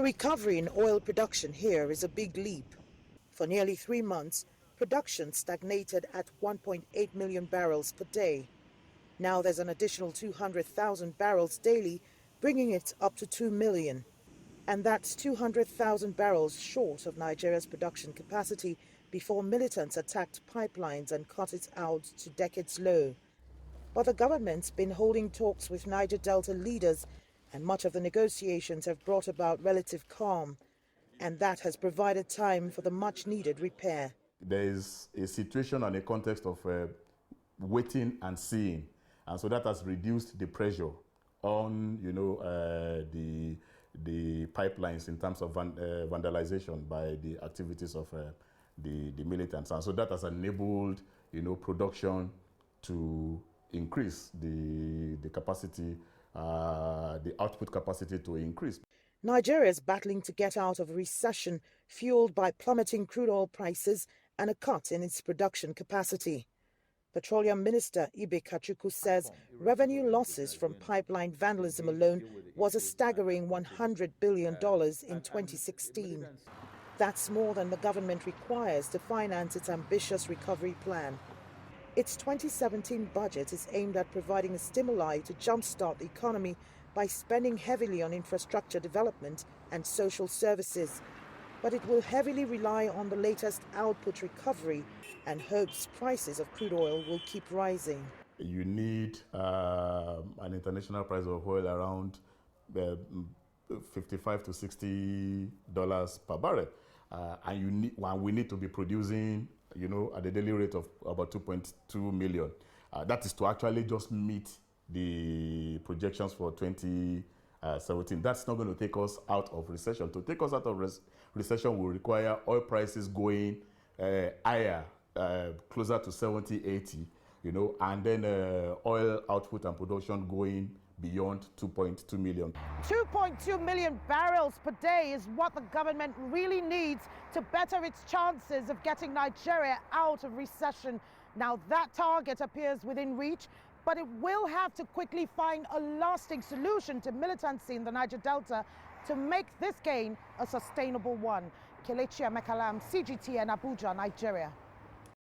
recovery in oil production here is a big leap. For nearly 3 months, production stagnated at 1.8 million barrels per day. Now there's an additional 200,000 barrels daily, bringing it up to 2 million. And that's 200,000 barrels short of Nigeria's production capacity before militants attacked pipelines and cut it out to decades low. But the government's been holding talks with Niger Delta leaders, and much of the negotiations have brought about relative calm. And that has provided time for the much-needed repair. There is a situation and a context of waiting and seeing. And so that has reduced the pressure on, the pipelines in terms of vandalization by the activities of the militants. And so that has enabled, production to increase the capacity, the output capacity to increase. Nigeria is battling to get out of a recession fueled by plummeting crude oil prices and a cut in its production capacity. Petroleum Minister Ibe Kachikwu says revenue losses from pipeline vandalism alone was a staggering $100 billion in 2016. That's more than the government requires to finance its ambitious recovery plan. Its 2017 budget is aimed at providing a stimuli to jumpstart the economy by spending heavily on infrastructure development and social services. But it will heavily rely on the latest output recovery and hopes prices of crude oil will keep rising. You need an international price of oil around $55 to $60 per barrel. And we need to be producing, at a daily rate of about 2.2 million. That is to actually just meet the projections for 2017. That's not going to take us out of recession. To take us out of recession will require oil prices going higher, closer to 70, 80, and then oil output and production going beyond 2.2 million. 2.2 million barrels per day is what the government really needs to better its chances of getting Nigeria out of recession. Now that target appears within reach, but it will have to quickly find a lasting solution to militancy in the Niger Delta to make this gain a sustainable one. Kelechi, Emekalam, CGTN, Abuja, Nigeria.